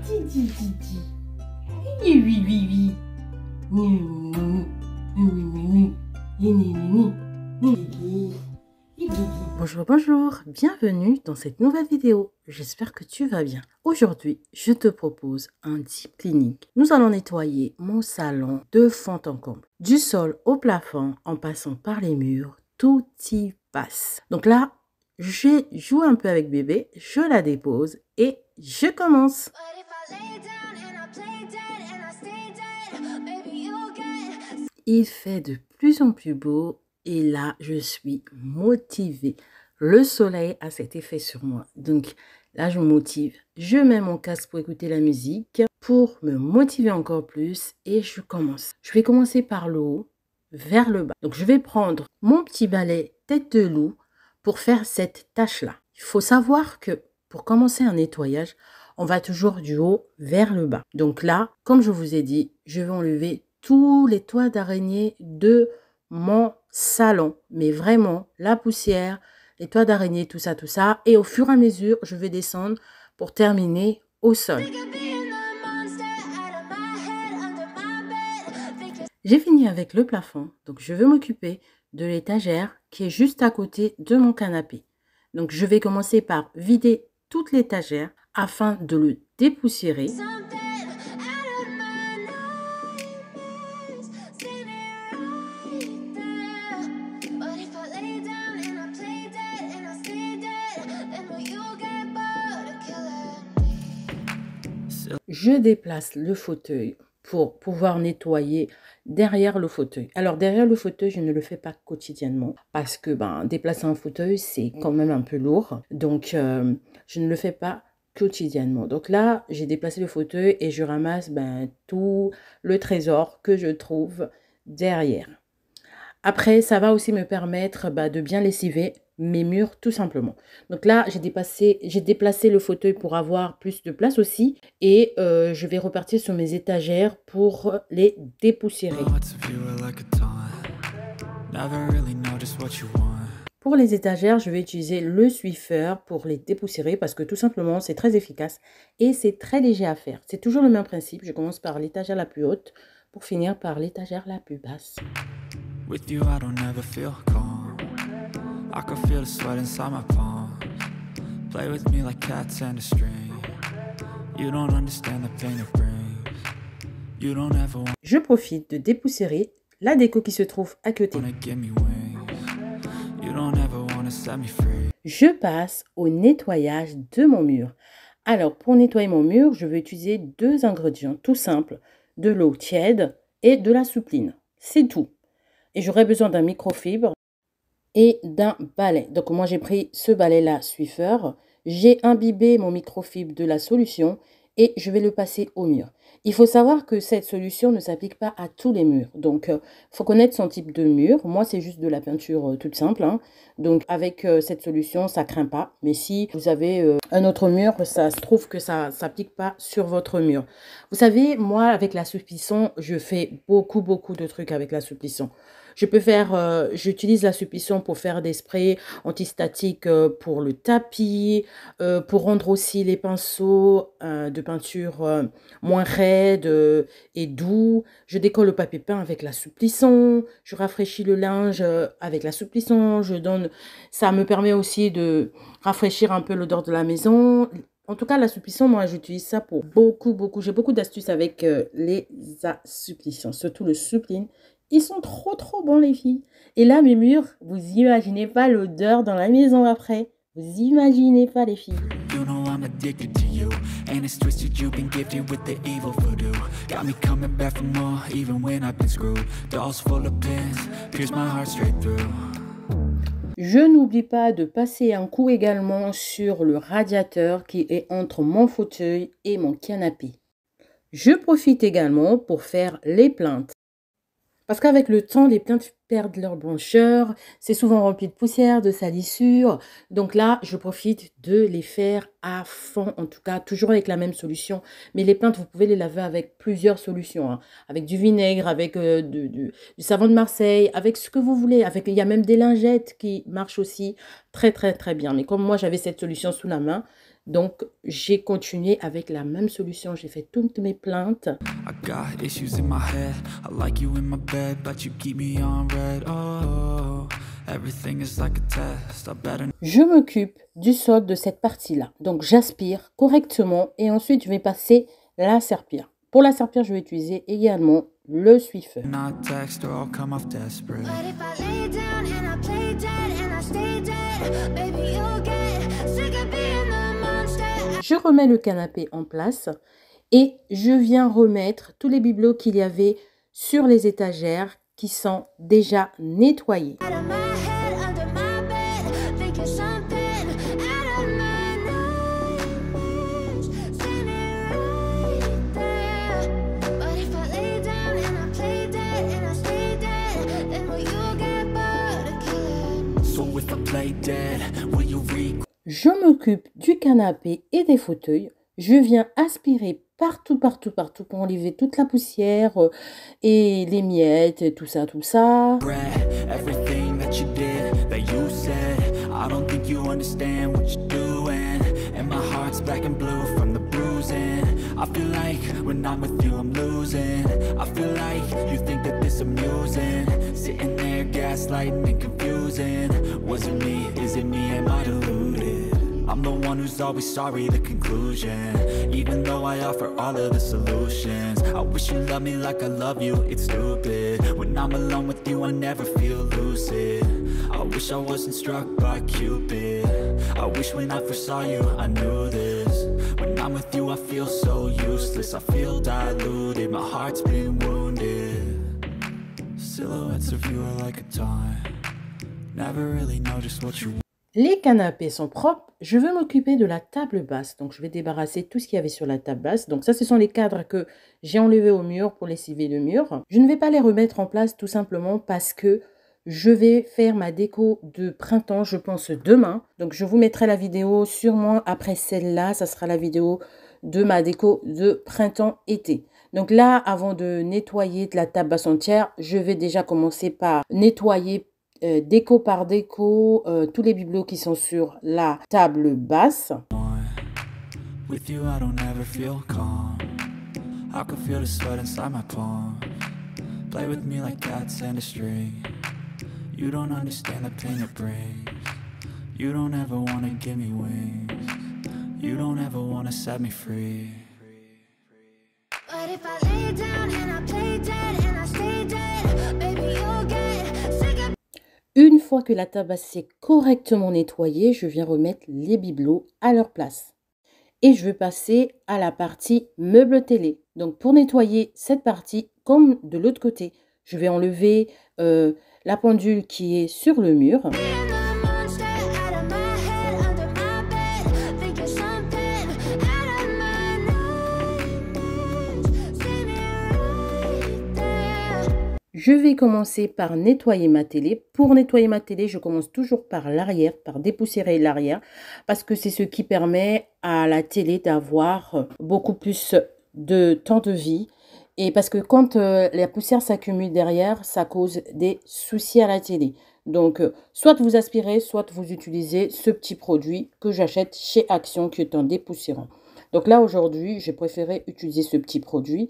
Ti, ti, ti, ti. Oui, oui, oui, oui. Ni, ni, ni, ni, ni, ni, ni, ni, ni. Bonjour, bonjour, bienvenue dans cette nouvelle vidéo. J'espère que tu vas bien. Aujourd'hui, je te propose un deep cleaning. Nous allons nettoyer mon salon de fond en comble. Du sol au plafond, en passant par les murs, tout y passe. Donc là, j'ai joué un peu avec bébé, je la dépose et je commence. Il fait de plus en plus beau et là, je suis motivée. Le soleil a cet effet sur moi. Donc là, je me motive. Je mets mon casque pour écouter la musique pour me motiver encore plus et je commence. Je vais commencer par le haut vers le bas. Donc je vais prendre mon petit balai tête de loup pour faire cette tâche-là. Il faut savoir que pour commencer un nettoyage, on va toujours du haut vers le bas. Donc là, comme je vous ai dit, je vais enlever tous les toits d'araignée de mon salon. Mais vraiment, la poussière, les toits d'araignée, tout ça. Et au fur et à mesure, je vais descendre pour terminer au sol. J'ai fini avec le plafond. Donc, je vais m'occuper de l'étagère qui est juste à côté de mon canapé. Donc, je vais commencer par vider toute l'étagère afin de le dépoussiérer. Je déplace le fauteuil pour pouvoir nettoyer derrière le fauteuil. Alors, derrière le fauteuil, je ne le fais pas quotidiennement parce que déplacer un fauteuil, c'est quand même un peu lourd. Donc, je ne le fais pas quotidiennement. Donc là, j'ai déplacé le fauteuil et je ramasse tout le trésor que je trouve derrière. Après, ça va aussi me permettre de bien lessiver mes murs tout simplement. Donc là, j'ai déplacé le fauteuil pour avoir plus de place aussi. Et je vais repartir sur mes étagères pour les dépoussiérer. Pour les étagères, je vais utiliser le Swiffer pour les dépoussiérer parce que tout simplement, c'est très efficace et c'est très léger à faire. C'est toujours le même principe. Je commence par l'étagère la plus haute pour finir par l'étagère la plus basse. With you, I don't ever feel calm. I can feel the sweat inside my palms. Play with me like cats and a string. You don't understand the pain it brings. You don't ever want. Je profite de dépoussiérer la déco qui se trouve à côté. You don't ever wanna set me free. Je passe au nettoyage de mon mur. Alors, pour nettoyer mon mur, je vais utiliser deux ingrédients tout simples. De l'eau tiède et de la soupline. C'est tout. Et j'aurai besoin d'un microfibre et d'un balai. Donc moi j'ai pris ce balai-là Swiffer. J'ai imbibé mon microfibre de la solution et je vais le passer au mur. Il faut savoir que cette solution ne s'applique pas à tous les murs. Donc il faut connaître son type de mur. Moi c'est juste de la peinture toute simple. Donc avec cette solution ça craint pas. Mais si vous avez un autre mur, ça se trouve que ça ne s'applique pas sur votre mur. Vous savez, moi avec la supplisson, je fais beaucoup de trucs avec la supplisson. Je peux faire, j'utilise la supplisson pour faire des sprays antistatiques pour le tapis, pour rendre aussi les pinceaux de peinture moins raides et doux. Je décolle le papier peint avec la supplisson, je rafraîchis le linge avec la supplisson, ça me permet aussi de rafraîchir un peu l'odeur de la maison. En tout cas, la supplisson, moi, j'utilise ça pour beaucoup. J'ai beaucoup d'astuces avec les assuplissants, surtout le suppline. Ils sont trop bons, les filles. Et là, mes murs, vous imaginez pas l'odeur dans la maison après. Vous imaginez pas, les filles. You know I'm addicted to you. And it's twisted, you've been gifted with the evil voodoo. Got me coming back for more, even when I've been screwed. Dolls full of pins, pierce my heart straight through. Je n'oublie pas de passer un coup également sur le radiateur qui est entre mon fauteuil et mon canapé. Je profite également pour faire les plaintes. Parce qu'avec le temps, les plaintes perdent leur blancheur. C'est souvent rempli de poussière, de salissure. Donc là, je profite de les faire à fond. En tout cas, toujours avec la même solution. Mais les plaintes, vous pouvez les laver avec plusieurs solutions. Avec du vinaigre, avec du savon de Marseille, avec ce que vous voulez. Il y a même des lingettes qui marchent aussi très bien. Mais comme moi, j'avais cette solution sous la main, Donc, j'ai continué avec la même solution. J'ai fait toutes mes plaintes. Je m'occupe du sol de cette partie-là. Donc, j'aspire correctement et ensuite, je vais passer la serpillère. Pour la serpillère, je vais utiliser également le Swiffer. Je remets le canapé en place et je viens remettre tous les bibelots qu'il y avait sur les étagères qui sont déjà nettoyés. Je m'occupe du canapé et des fauteuils. Je viens aspirer partout pour enlever toute la poussière et les miettes et tout ça, I feel like when I'm with you I'm losing. I feel like you think that this amusing. Sitting there gaslighting and confusing. Was it me? Is it me? Am I deluded? I'm the one who's always sorry, the conclusion. Even though I offer all of the solutions. I wish you loved me like I love you, it's stupid. When I'm alone with you I never feel lucid. I wish I wasn't struck by Cupid. I wish when I first saw you I knew this. When I'm with you I feel so useless. I feel diluted, my heart's been wounded. Silhouettes of you are like a taunt. Never really know just what you want. Les canapés sont propres. Je vais m'occuper de la table basse. Donc, je vais débarrasser tout ce qu'il y avait sur la table basse. Donc, ça, ce sont les cadres que j'ai enlevés au mur pour lessiver le mur. Je ne vais pas les remettre en place tout simplement parce que je vais faire ma déco de printemps, je pense, demain. Donc, je vous mettrai la vidéo sûrement après celle-là. Ça sera la vidéo de ma déco de printemps-été. Donc là, avant de nettoyer la table basse entière, je vais déjà commencer par nettoyer déco par déco tous les bibelots qui sont sur la table basse. With you, I don't ever feel calm. I can feel the sweat inside my palm. Play with me like cats and a string. You don't understand the pain it brings. You don't ever wanna give me wings. You don't ever wanna set me free. But if I lay down and I play dead and I stay dead, baby you'll get sick of. Une fois que la table basse est correctement nettoyée, je viens remettre les bibelots à leur place. Et je vais passer à la partie meuble télé. Donc, pour nettoyer cette partie, comme de l'autre côté, je vais enlever la pendule qui est sur le mur. Je vais commencer par nettoyer ma télé. Pour nettoyer ma télé, je commence toujours par l'arrière, par dépoussiérer l'arrière, parce que c'est ce qui permet à la télé d'avoir beaucoup plus de temps de vie. Et parce que quand la poussière s'accumule derrière, ça cause des soucis à la télé. Donc, soit vous aspirez, soit vous utilisez ce petit produit que j'achète chez Action qui est un dépoussiérant. Donc là, aujourd'hui, j'ai préféré utiliser ce petit produit.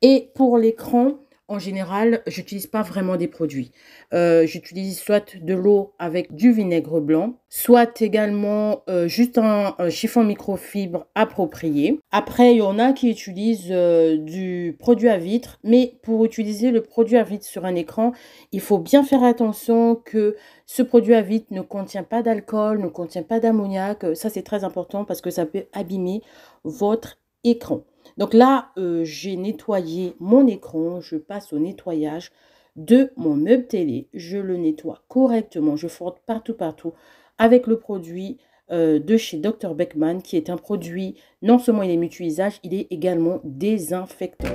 Et pour l'écran, en général, j'utilise pas vraiment des produits. J'utilise soit de l'eau avec du vinaigre blanc, soit également juste un chiffon microfibre approprié. Après, il y en a qui utilisent du produit à vitre, mais pour utiliser le produit à vitre sur un écran, il faut bien faire attention que ce produit à vitre ne contient pas d'alcool, ne contient pas d'ammoniac. Ça, c'est très important parce que ça peut abîmer votre écran. Donc là, j'ai nettoyé mon écran, je passe au nettoyage de mon meuble télé. Je le nettoie correctement, je frotte partout avec le produit de chez Dr Beckmann qui est un produit, non seulement il est multi-usage, il est également désinfectant.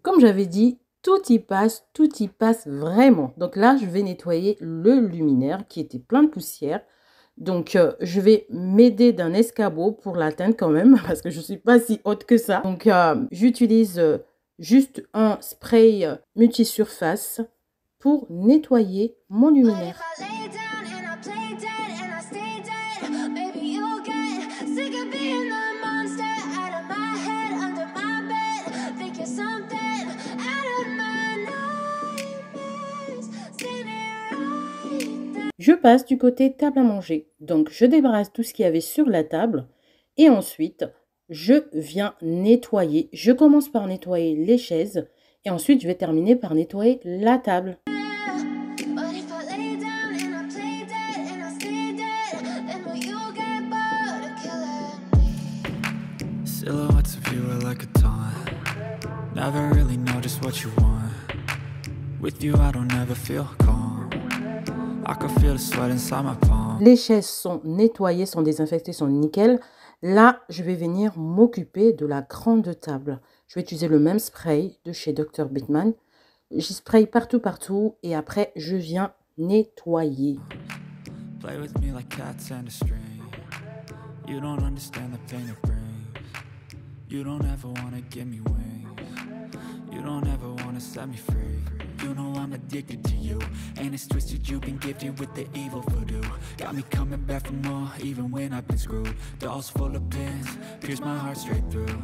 Comme j'avais dit, tout y passe vraiment. Donc là, je vais nettoyer le luminaire qui était plein de poussière. Donc, je vais m'aider d'un escabeau pour l'atteindre quand même, parce que je ne suis pas si haute que ça. Donc, j'utilise juste un spray multisurface pour nettoyer mon luminaire. Je passe du côté table à manger. Donc, je débarrasse tout ce qu'il y avait sur la table et ensuite, je viens nettoyer. Je commence par nettoyer les chaises et ensuite, je vais terminer par nettoyer la table. Silhouettes of you are like a taunt. Never really know just what you want. With you, I don't ever feel calm. I can feel the sweat inside my palm. Les chaises sont nettoyées, sont désinfectées, sont nickel. Là, je vais venir m'occuper de la grande table. Je vais utiliser le même spray de chez Dr. Beekman. J'y spray partout et après, je viens nettoyer. Play with me like cats and a string. You don't understand the pain it brings. You don't ever wanna give me wings. You don't ever wanna set me free. You know I'm addicted to you, and it's twisted, you've been gifted with the evil voodoo. Got me coming back for more, even when I've been screwed. Dolls full of pins, pierce my heart straight through.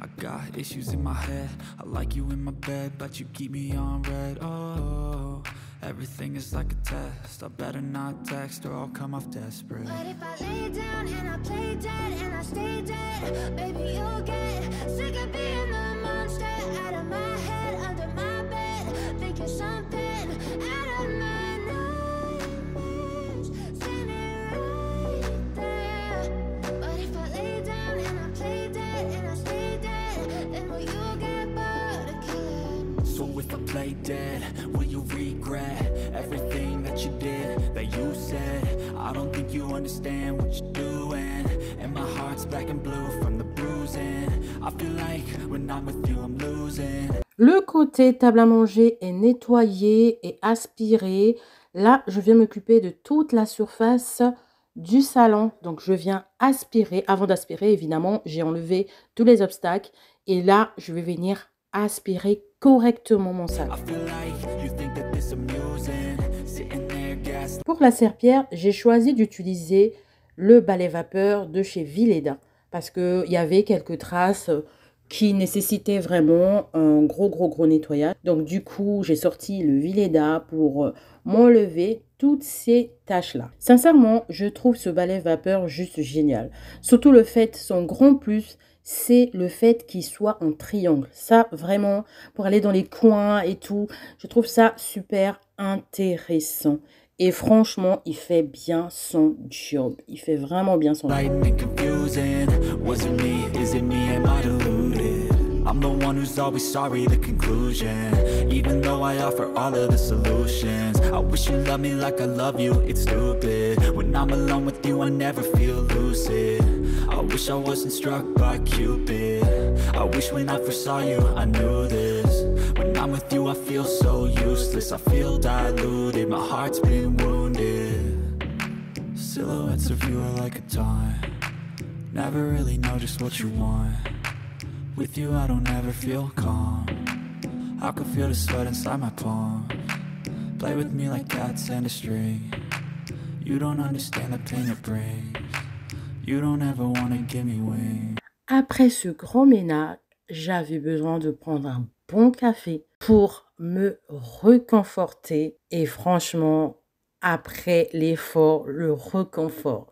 I got issues in my head, I like you in my bed, but you keep me on red. Oh, everything is like a test, I better not text or I'll come off desperate. But if I lay down and I play dead and I stay dead, baby you'll get sick of being the monster out of my head, under my bed, thinking something out of my nightmares, standing right there. But if I lay down and I play dead and I stay dead, then will you get bored of killing? So if I play dead, will you regret everything that you did, that you said? I don't think you understand what you're doing, and my heart's black and blue from the bruising. I feel like when I'm with you I'm losing. Le côté table à manger est nettoyé et aspiré. Là, je viens m'occuper de toute la surface du salon. Donc, je viens aspirer. Avant d'aspirer, évidemment, j'ai enlevé tous les obstacles. Et là, je vais venir aspirer correctement mon salon. Pour la serpillière, j'ai choisi d'utiliser le balai vapeur de chez Vileda parce qu'il y avait quelques traces qui nécessitaient vraiment un gros nettoyage. Donc du coup, j'ai sorti le Vileda pour m'enlever toutes ces taches-là. Sincèrement, je trouve ce balai vapeur juste génial. Surtout le fait, son grand plus, c'est le fait qu'il soit en triangle. Ça, vraiment, pour aller dans les coins et tout, je trouve ça super intéressant. Et franchement, il fait bien son job. Il fait vraiment bien son job. I'm the one who's always sorry, the conclusion. Even though I offer all of the solutions, I wish you loved me like I love you, it's stupid. When I'm alone with you, I never feel lucid. I wish I wasn't struck by Cupid. I wish when I first saw you, I knew this. When I'm with you, I feel so useless. I feel diluted, my heart's been wounded. Silhouettes of you are like a taunt. Never really know just what you want. With you I don't ever feel calm. I can feel the sweat inside my palms. Play with me like cats and a string. You don't understand the pain it brings. You don't ever wanna give me wings. Après ce grand ménage, j'avais besoin de prendre un bon café pour me réconforter. Et franchement, après l'effort, le réconfort,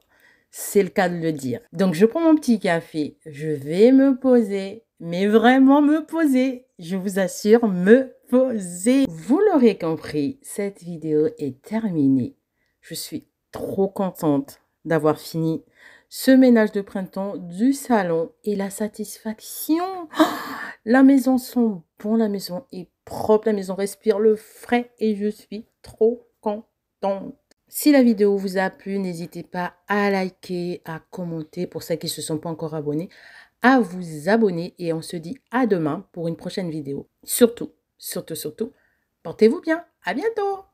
c'est le cas de le dire. Donc, je prends mon petit café, je vais me poser, mais vraiment me poser. Je vous assure, me poser. Vous l'aurez compris, cette vidéo est terminée. Je suis trop contente d'avoir fini ce ménage de printemps du salon et la satisfaction. Oh, la maison sent bon, la maison est propre, la maison respire le frais et je suis trop contente. Si la vidéo vous a plu, n'hésitez pas à liker, à commenter. Pour celles qui ne se sont pas encore abonnés, à vous abonner. Et on se dit à demain pour une prochaine vidéo. Surtout, portez-vous bien. À bientôt.